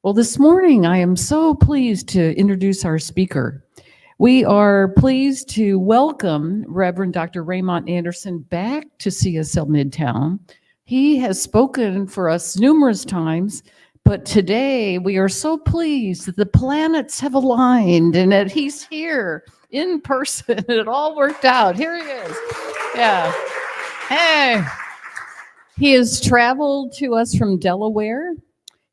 Well, this morning I am so pleased to introduce our speaker. We are pleased to welcome Reverend Dr. Raymont Anderson back to CSL Midtown. He has spoken for us numerous times, but today we are so pleased that the planets have aligned and that he's here in person. It all worked out. Here he is. Yeah. Hey. He has traveled to us from Delaware.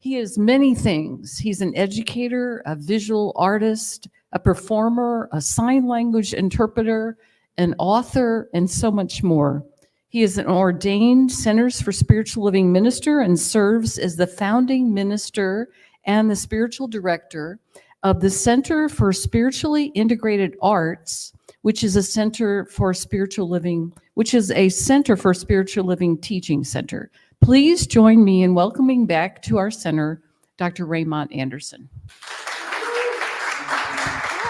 He is many things. He's an educator, a visual artist, a performer, a sign language interpreter, an author, and so much more. He is an ordained Centers for Spiritual Living minister and serves as the founding minister and the spiritual director of the Center for Spiritually Integrated Arts, which is a center for spiritual living, teaching center. Please join me in welcoming back to our center, Dr. Raymont Anderson.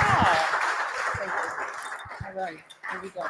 Yeah. All right, here we go.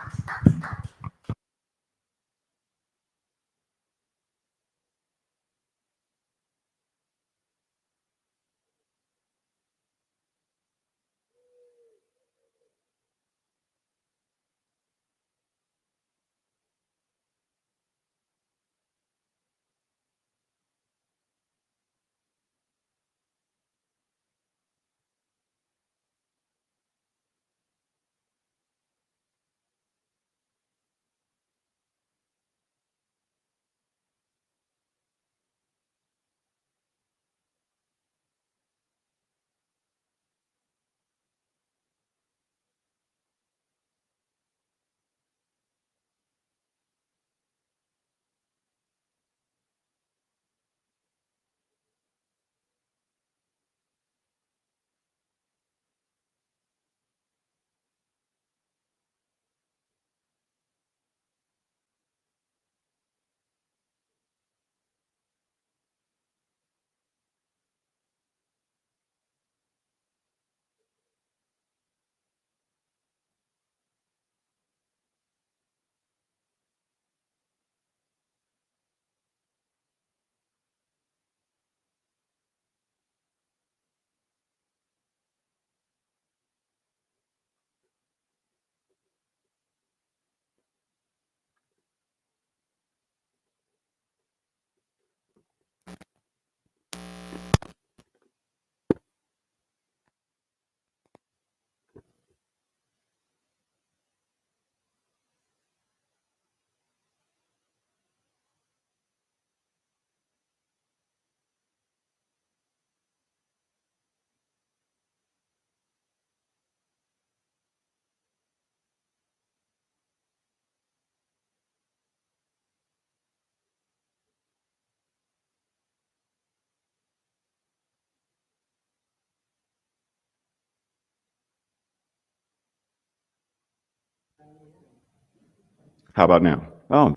How about now? Oh,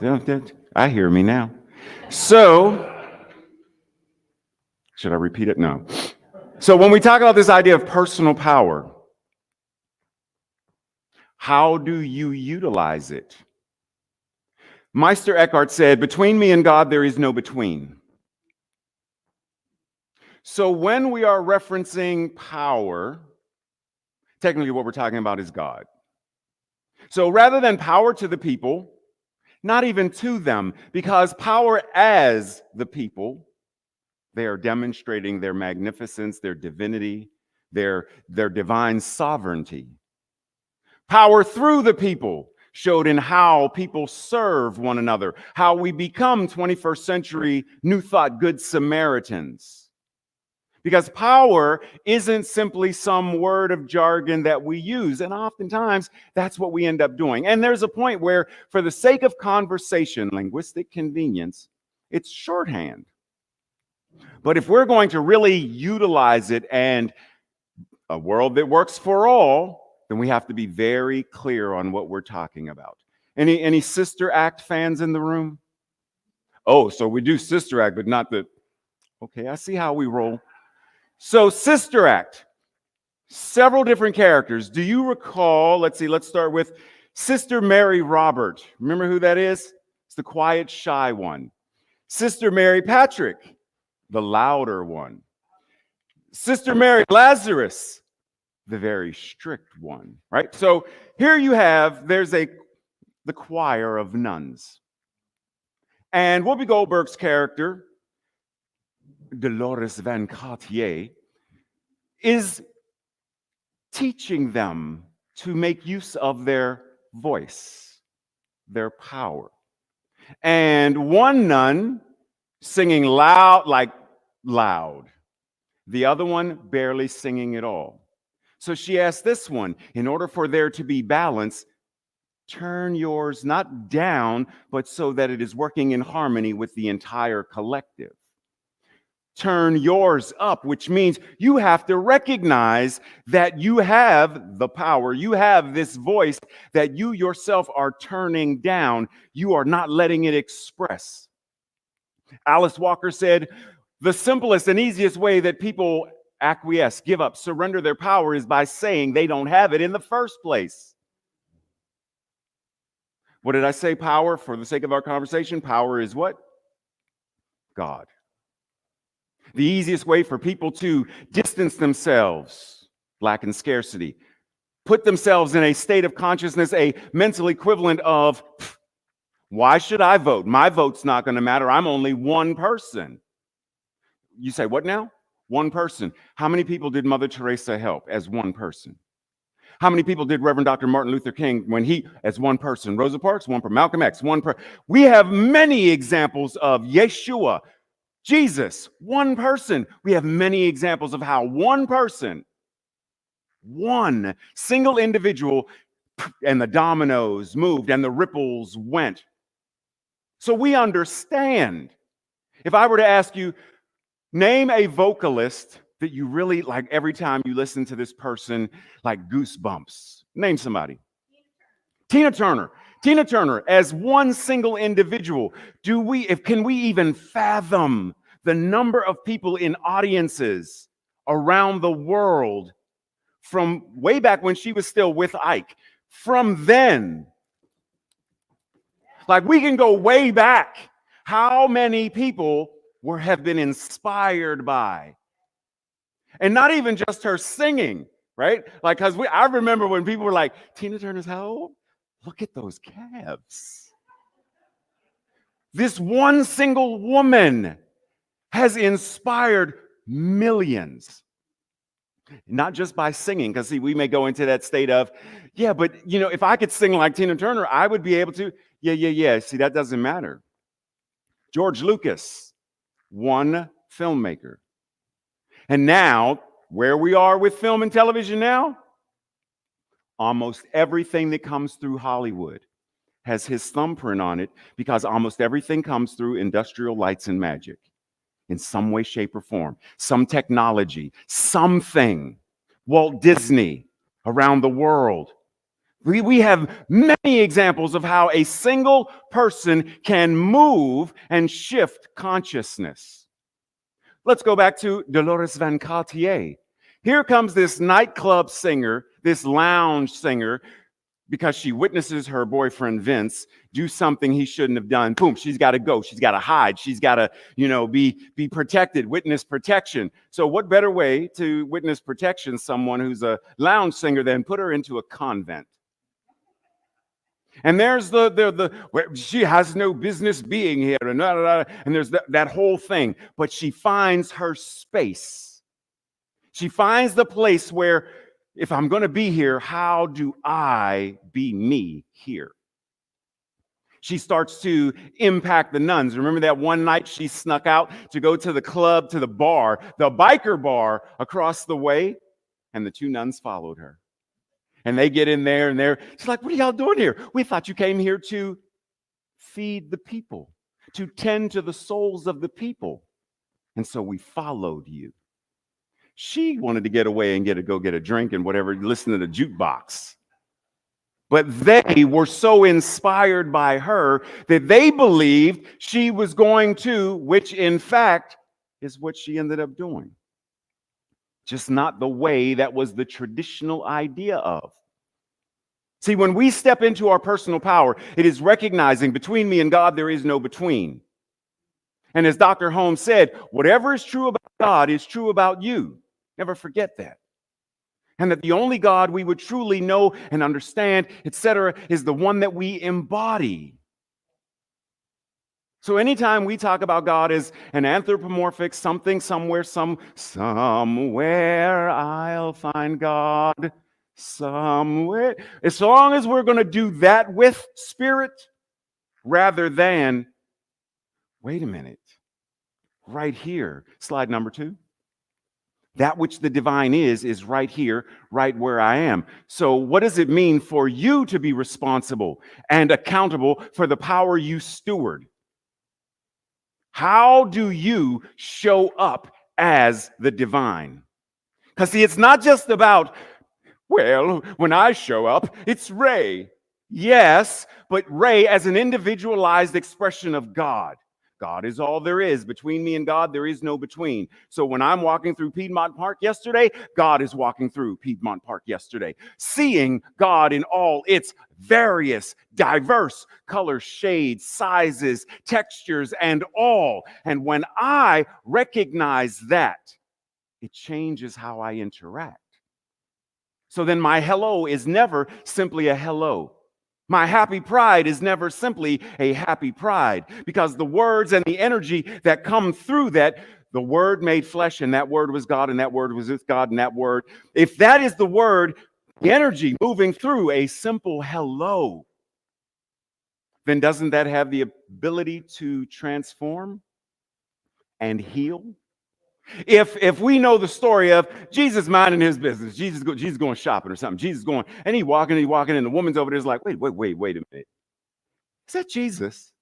I hear me now. So, should I repeat it? No. So when we talk about this idea of personal power, how do you utilize it? Meister Eckhart said, "Between me and God, there is no between." So when we are referencing power, technically what we're talking about is God. So rather than power to the people, not even to them, because power as the people, they are demonstrating their magnificence, their divinity, their divine sovereignty. Power through the people showed in how people serve one another, how we become 21st century New Thought Good Samaritans. Because power isn't simply some word of jargon that we use, and oftentimes that's what we end up doing. And there's a point where, for the sake of conversation, linguistic convenience, it's shorthand. But if we're going to really utilize it and a world that works for all, then we have to be very clear on what we're talking about. Any Sister Act fans in the room? Oh, so we do Sister Act, but not the... Okay, I see how we roll. So Sister Act, several different characters. Do you recall, let's start with Sister Mary Robert. Remember who that is? It's the quiet, shy one. Sister Mary Patrick, the louder one. Sister Mary, Lazarus, the very strict one, right? So here you have, the choir of nuns. And Whoopi Goldberg's character, Dolores Van Cartier, is teaching them to make use of their voice, their power. And one nun singing loud, like loud. The other one barely singing at all. So she asked this one, in order for there to be balance, turn yours not down, but so that it is working in harmony with the entire collective. Turn yours up, which means you have to recognize that you have the power. You have this voice that you yourself are turning down. You are not letting it express. Alice Walker said, the simplest and easiest way that people acquiesce, give up, surrender their power is by saying they don't have it in the first place. What did I say? Power, for the sake of our conversation, power is what? God. The easiest way for people to distance themselves, lack and scarcity, put themselves in a state of consciousness, a mental equivalent of, why should I vote? My vote's not going to matter. I'm only one person. You say, what now? One person. How many people did Mother Teresa help as one person? How many people did Reverend Dr. Martin Luther King when he, as one person? Rosa Parks, one person. Malcolm X, one person. We have many examples of Yeshua, Jesus, one person. We have many examples of how one person, one single individual, and the dominoes moved and the ripples went. So we understand. If I were to ask you, name a vocalist that you really like every time you listen to this person, like goosebumps. Name somebody. Tina Turner. Tina Turner, as one single individual, can we even fathom the number of people in audiences around the world from way back when she was still with Ike? From then, like we can go way back. How many people have been inspired by? And not even just her singing, right? Like, because I remember when people were like, Tina Turner's how old? Look at those calves. This one single woman has inspired millions. Not just by singing, because see, we may go into that state of, yeah, but if I could sing like Tina Turner, I would be able to. Yeah. See, that doesn't matter. George Lucas, one filmmaker. And now, where we are with film and television now, almost everything that comes through Hollywood has his thumbprint on it, because almost everything comes through industrial lights and magic in some way, shape, or form. Some technology, something. Walt Disney around the world. We have many examples of how a single person can move and shift consciousness. Let's go back to Dolores Van Cartier. Here comes this nightclub singer, this lounge singer, because she witnesses her boyfriend Vince do something he shouldn't have done. Boom, she's got to go. She's got to hide. She's got to, be protected, witness protection. So what better way to witness protection someone who's a lounge singer than put her into a convent? And there's where she has no business being here, and there's that whole thing. But she finds her space. She finds the place where, if I'm going to be here, how do I be me here? She starts to impact the nuns. Remember that one night she snuck out to go to the club, to the bar, the biker bar across the way, and the two nuns followed her. And they get in there, and she's like, what are y'all doing here? We thought you came here to feed the people, to tend to the souls of the people. And so we followed you. She wanted to get away and go get a drink and whatever, listen to the jukebox. But they were so inspired by her that they believed she was going to, which in fact is what she ended up doing. Just not the way that was the traditional idea of. See, when we step into our personal power, it is recognizing between me and God, there is no between. And as Dr. Holmes said, whatever is true about God is true about you. Never forget that. And that the only God we would truly know and understand, etc., is the one that we embody. So anytime we talk about God as an anthropomorphic something, somewhere, somewhere I'll find God, somewhere. As long as we're going to do that with spirit, rather than, wait a minute, right here, slide number 2. That which the divine is right here, right where I am. So what does it mean for you to be responsible and accountable for the power you steward? How do you show up as the divine? Because see, it's not just about, well, when I show up, it's Ray. Yes, but Ray as an individualized expression of God. God is all there is. Between me and God, there is no between. So when I'm walking through Piedmont Park yesterday, God is walking through Piedmont Park yesterday, seeing God in all its various, diverse colors, shades, sizes, textures, and all. And when I recognize that, it changes how I interact. So then my hello is never simply a hello. My happy pride is never simply a happy pride, because the words and the energy that come through that, the word made flesh, and that word was God, and that word was with God, and that word, if that is the word, the energy moving through a simple hello, then doesn't that have the ability to transform and heal? If we know the story of Jesus minding his business, Jesus going shopping or something, Jesus going, and he's walking, and the woman's over there is like, wait a minute. Is that Jesus?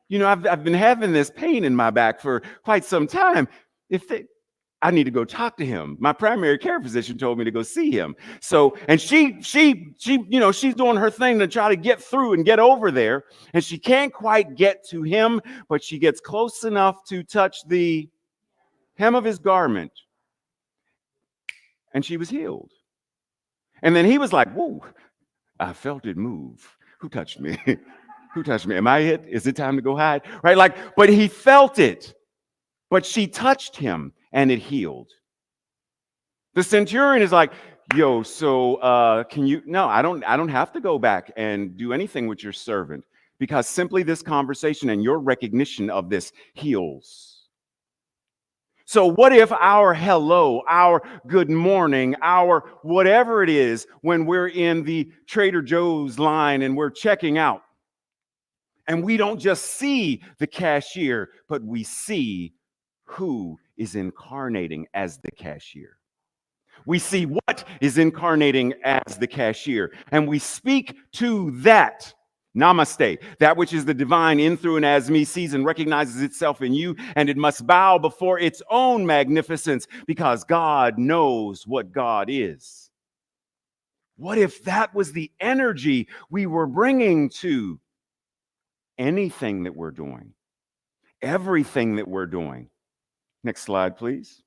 You know, I've been having this pain in my back for quite some time. I need to go talk to him. My primary care physician told me to go see him. So, and she, you know, she's doing her thing to try to get through and get over there, and she can't quite get to him, but she gets close enough to touch the hem of his garment, and she was healed. And then he was like, whoa, I felt it move. Who touched me? Who touched me? Am I it? Is it time to go hide? Right? Like, but he felt it. But she touched him and it healed. The centurion is like, yo, so can you? No, I don't have to go back and do anything with your servant, because simply this conversation and your recognition of this heals. So what if our hello, our good morning, our whatever it is, when we're in the Trader Joe's line and we're checking out, and we don't just see the cashier, but we see who is incarnating as the cashier. We see what is incarnating as the cashier, and we speak to that. Namaste, that which is the divine in, through, and as me, sees and recognizes itself in you, and it must bow before its own magnificence, because God knows what God is. What if that was the energy we were bringing to anything that we're doing, everything that we're doing? Next slide, please.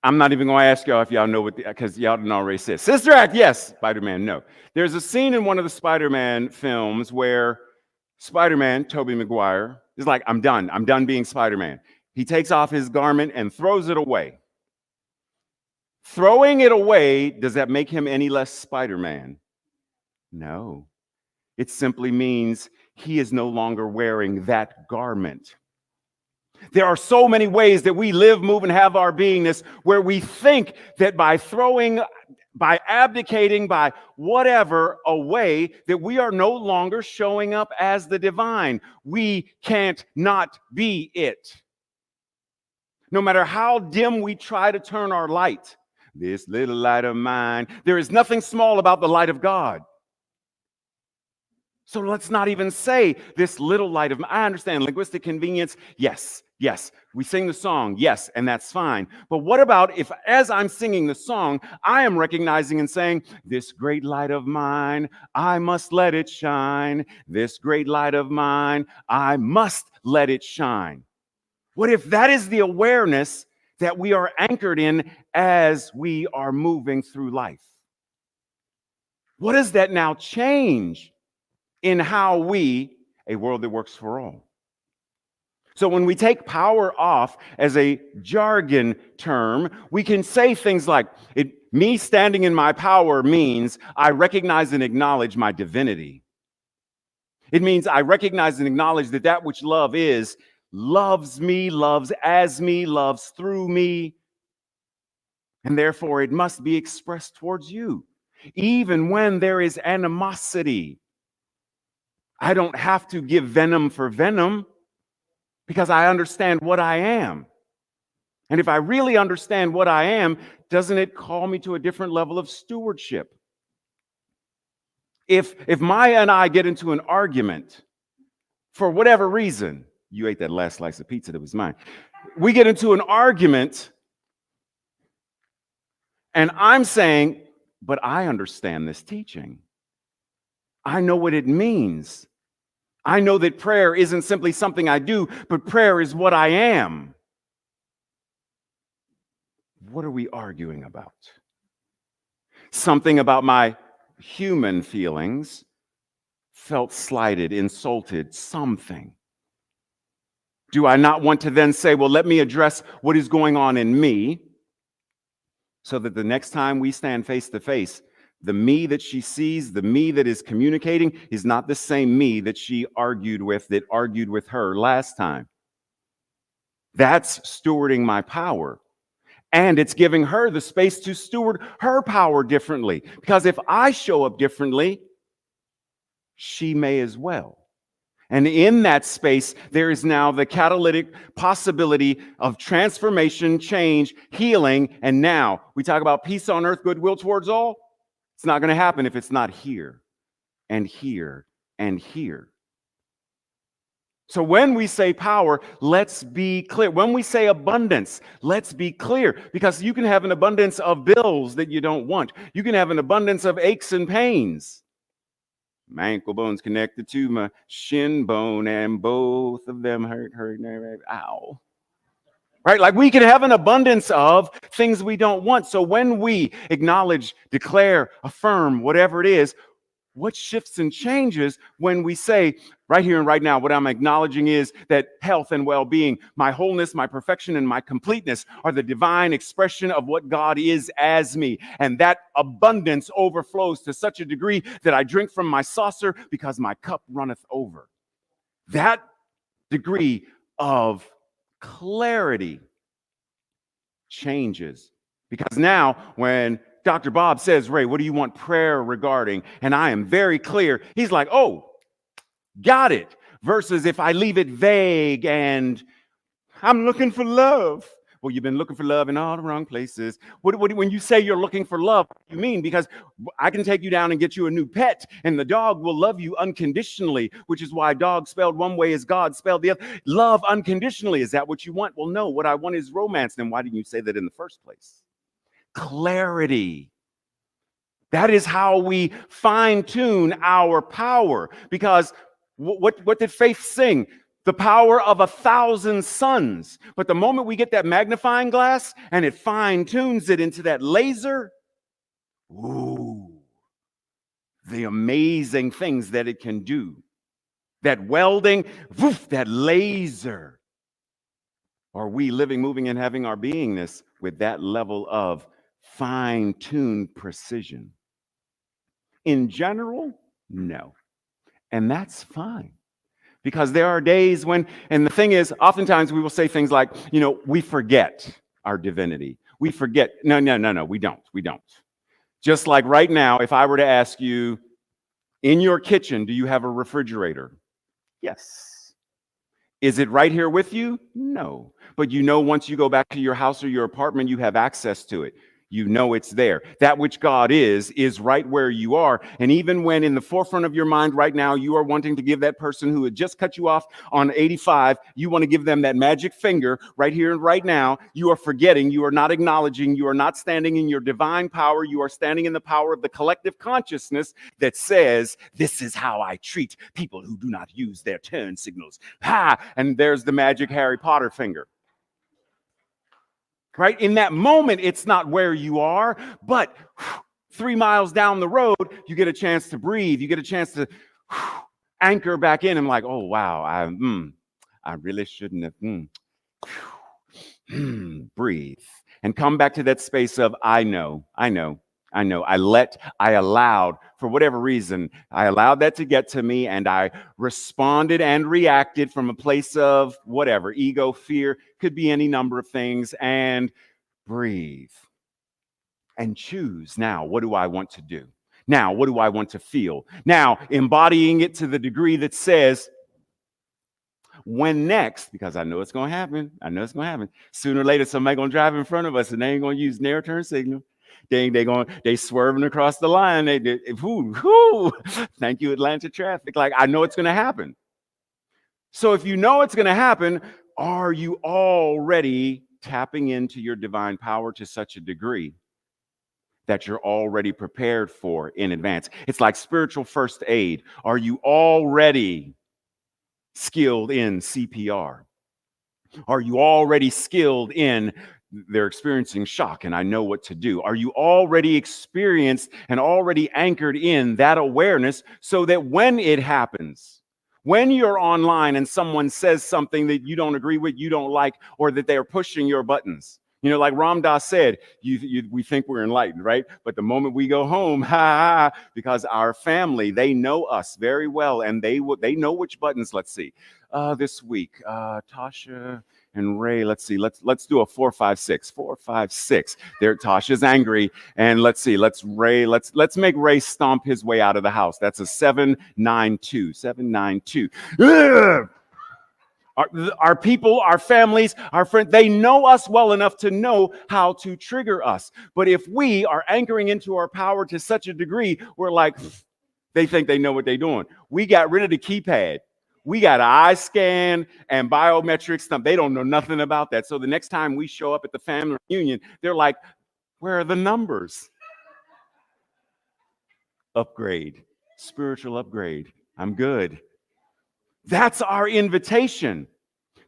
I'm not even going to ask y'all if y'all know what, because y'all didn't already say. Sister Act, yes. Spider-Man, no. There's a scene in one of the Spider-Man films where Spider-Man, Tobey Maguire, is like, I'm done being Spider-Man. He takes off his garment and throws it away. Throwing it away, does that make him any less Spider-Man? No. It simply means he is no longer wearing that garment. There are so many ways that we live, move, and have our beingness where we think that by throwing, by abdicating, by whatever away, that we are no longer showing up as the divine. We can't not be it. No matter how dim we try to turn our light, this little light of mine, there is nothing small about the light of God. So let's not even say this little light of mine. I understand linguistic convenience. Yes. We sing the song. Yes, and that's fine. But what about if, as I'm singing the song, I am recognizing and saying, this great light of mine, I must let it shine. This great light of mine, I must let it shine. What if that is the awareness that we are anchored in as we are moving through life? What does that now change in how we, a world that works for all? So when we take power off as a jargon term, we can say things like, me standing in my power means I recognize and acknowledge my divinity. It means I recognize and acknowledge that that which love is, loves me, loves as me, loves through me, and therefore it must be expressed towards you. Even when there is animosity, I don't have to give venom for venom because I understand what I am. And if I really understand what I am, doesn't it call me to a different level of stewardship? If Maya and I get into an argument for whatever reason, you ate that last slice of pizza that was mine. We get into an argument and I'm saying, but I understand this teaching. I know what it means. I know that prayer isn't simply something I do, but prayer is what I am. What are we arguing about? Something about my human feelings felt slighted, insulted, something. Do I not want to then say, well, let me address what is going on in me so that the next time we stand face to face, the me that she sees, the me that is communicating is not the same me that she argued with, that argued with her last time. That's stewarding my power. And it's giving her the space to steward her power differently. Because if I show up differently, she may as well. And in that space, there is now the catalytic possibility of transformation, change, healing. And now we talk about peace on earth, goodwill towards all. It's not going to happen if it's not here and here and here. So when we say power, let's be clear. When we say abundance, let's be clear, because you can have an abundance of bills that you don't want. You can have an abundance of aches and pains. My ankle bone's connected to my shin bone, and both of them hurt. Ow. Right? Like we can have an abundance of things we don't want. So when we acknowledge, declare, affirm, whatever it is, what shifts and changes when we say, right here and right now, what I'm acknowledging is that health and well-being, my wholeness, my perfection, and my completeness are the divine expression of what God is as me. And that abundance overflows to such a degree that I drink from my saucer because my cup runneth over. That degree of clarity changes. Because now when Dr. Bob says, Ray, what do you want prayer regarding? And I am very clear. He's like, oh, got it. Versus if I leave it vague and I'm looking for love. Well, you've been looking for love in all the wrong places. When you say you're looking for love, what do you mean? Because I can take you down and get you a new pet, and the dog will love you unconditionally, which is why dog spelled one way is God spelled the other. Love unconditionally. Is that what you want? Well, no. What I want is romance. Then why didn't you say that in the first place? Clarity. That is how we fine-tune our power. Because what did Faith sing? The power of 1,000 suns. But the moment we get that magnifying glass and it fine-tunes it into that laser, ooh, the amazing things that it can do. That welding, woof, that laser. Are we living, moving, and having our beingness with that level of fine-tuned precision? In general, no. And that's fine. Because there are days when, and the thing is, oftentimes we will say things like, we forget our divinity. We forget. No, we don't. We don't. Just like right now, if I were to ask you, in your kitchen, do you have a refrigerator? Yes. Is it right here with you? No. But once you go back to your house or your apartment, you have access to it. You know it's there. That which God is right where you are. And even when in the forefront of your mind right now, you are wanting to give that person who had just cut you off on 85, you want to give them that magic finger right here and right now. You are forgetting, you are not acknowledging, you are not standing in your divine power. You are standing in the power of the collective consciousness that says, this is how I treat people who do not use their turn signals. Ha! And there's the magic Harry Potter finger. Right? In that moment, it's not where you are, but 3 miles down the road, you get a chance to breathe. You get a chance to anchor back in. I'm like, oh, wow, I really shouldn't have. Breathe and come back to that space of I know. I allowed, for whatever reason, I allowed that to get to me, and I responded and reacted from a place of whatever, ego, fear, could be any number of things, and breathe and choose. Now, what do I want to do? Now, what do I want to feel? Now, embodying it to the degree that says, when next, because I know it's going to happen. Sooner or later, somebody going to drive in front of us, and they ain't going to use narrow turn signal. They swerving across the line. Thank you, Atlanta traffic. Like, I know it's going to happen. So if you know it's going to happen, are you already tapping into your divine power to such a degree that you're already prepared for in advance? It's like spiritual first aid. Are you already skilled in CPR? Are you already skilled in they're experiencing shock and I know what to do? Are you already experienced and already anchored in that awareness so that when it happens, when you're online and someone says something that you don't agree with, you don't like, or that they're pushing your buttons, like Ram Dass said, we think we're enlightened, right? But the moment we go home, because our family, they know us very well, and they know which buttons. Let's see, this week, Tasha and Ray. Let's see, let's do a 4, 5, 6. 4, 5, 6. There, Tasha's angry, and let's make Ray stomp his way out of the house. That's a 7, 9, 2. 7, 9, 2. Ugh! Our people, our families, our friends, they know us well enough to know how to trigger us. But if we are anchoring into our power to such a degree, we're like, they think they know what they're doing. We got rid of the keypad. We got an eye scan and biometric stuff. They don't know nothing about that. So the next time we show up at the family reunion, they're like, where are the numbers? Upgrade, spiritual upgrade. I'm good. That's our invitation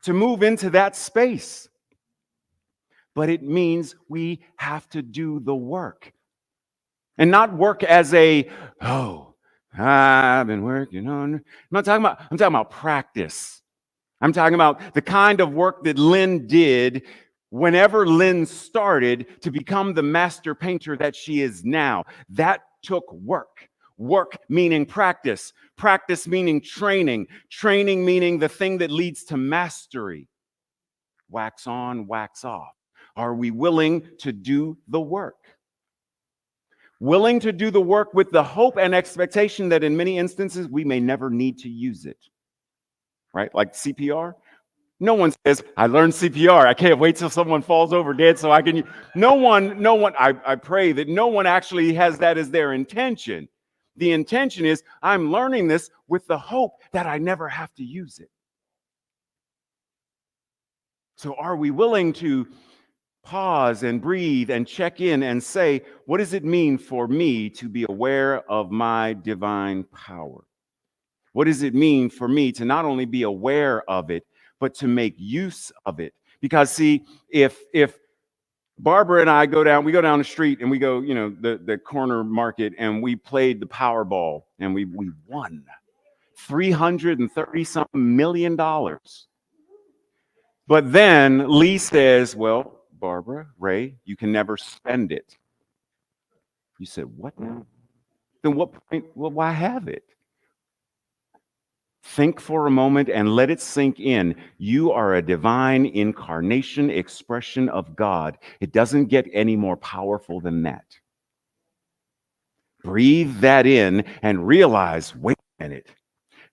to move into that space. But it means we have to do the work. And not work as I've been working on. I'm talking about practice. I'm talking about the kind of work that Lynn did whenever Lynn started to become the master painter that she is now. That took work. Work meaning practice. Practice meaning training. Training meaning the thing that leads to mastery. Wax on, wax off. Are we willing to do the work? Willing to do the work with the hope and expectation that in many instances we may never need to use it. Right? Like CPR. No one says, I learned CPR. I can't wait till someone falls over dead so I can. No one, I pray that no one actually has that as their intention. The intention is, I'm learning this with the hope that I never have to use it. So are we willing to pause and breathe and check in and say, what does it mean for me to be aware of my divine power? What does it mean for me to not only be aware of it, but to make use of it? Because see, if Barbara and I go down the street and we go, the corner market, and we played the Powerball and we won $330-something million. But then Lee says, well, Barbara, Ray, you can never spend it. You said, what now? Then what point? Well, why have it? Think for a moment and let it sink in. You are a divine incarnation expression of God. It doesn't get any more powerful than that. Breathe that in and realize, wait a minute.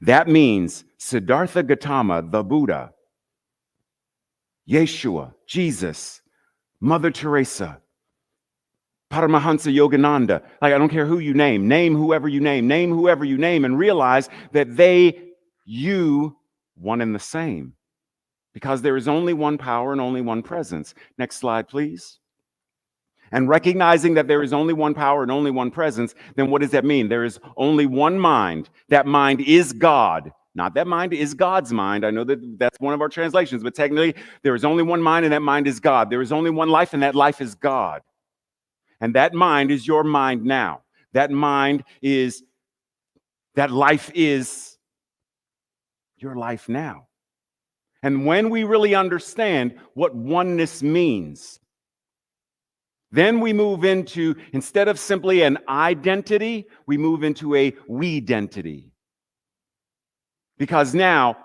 That means Siddhartha Gautama, the Buddha, Yeshua, Jesus, Mother Teresa, Paramahansa Yogananda. Like, I don't care who you name whoever you name, and realize that you, one and the same. Because there is only one power and only one presence. Next slide, please. And recognizing that there is only one power and only one presence, then what does that mean? There is only one mind. That mind is God. Not that mind is God's mind. I know that that's one of our translations, but technically there is only one mind and that mind is God. There is only one life and that life is God. And that mind is your mind now. That life is your life now. And when we really understand what oneness means, then we move into, instead of simply an identity, we move into a we-dentity. Because now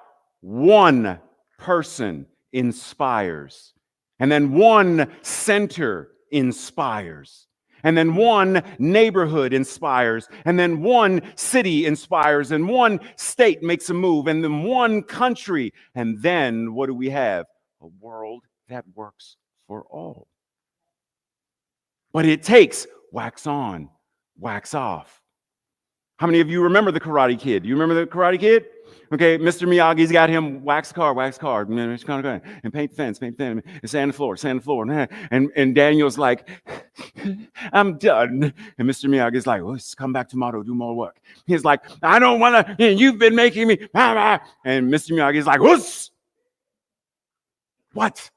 one person inspires, and then one center inspires, and then one neighborhood inspires, and then one city inspires, and one state makes a move, and then one country. And then what do we have? A world that works for all. But it takes wax on, wax off. How many of you remember the Karate Kid? You remember the Karate Kid? Okay, Mr. Miyagi's got him wax car, and paint the fence, and sand the floor. And Daniel's like, I'm done. And Mr. Miyagi's like, well, come back tomorrow, do more work. He's like, I don't want to, you've been making me, and Mr. Miyagi's like, whoosh. What?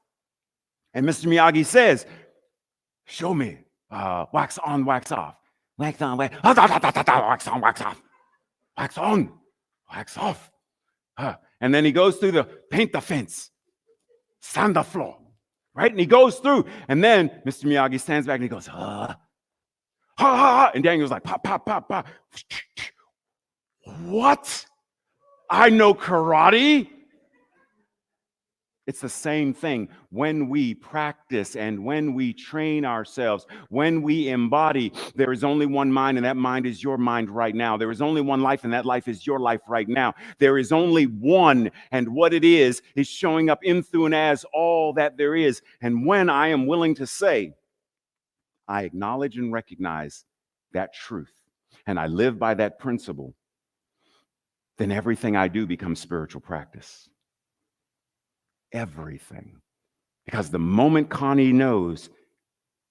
And Mr. Miyagi says, show me, wax on, wax off. Wax on, wax on, wax off. Wax on, wax off. And then he goes through the paint the fence, sand the floor, right? And he goes through, and then Mr. Miyagi stands back and he goes, ha, ha, ha. And Daniel's like, pop, pop, pop, pop. What? I know karate. It's the same thing when we practice and when we train ourselves, when we embody. There is only one mind, and that mind is your mind right now. There is only one life, and that life is your life right now. There is only one, and what it is showing up in, through, and as all that there is. And when I am willing to say, I acknowledge and recognize that truth, and I live by that principle, then everything I do becomes spiritual practice. Everything. Because the moment Connie knows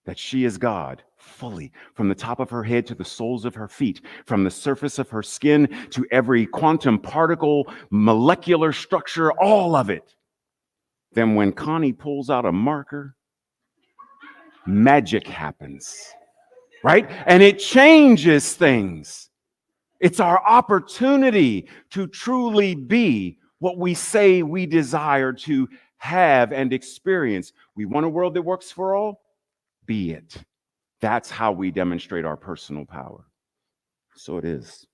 that she is God fully, from the top of her head to the soles of her feet, from the surface of her skin to every quantum particle, molecular structure, all of it, then when Connie pulls out a marker, magic happens, right? And it changes things. It's our opportunity to truly be what we say we desire to have and experience. We want a world that works for all? Be it. That's how we demonstrate our personal power. So it is.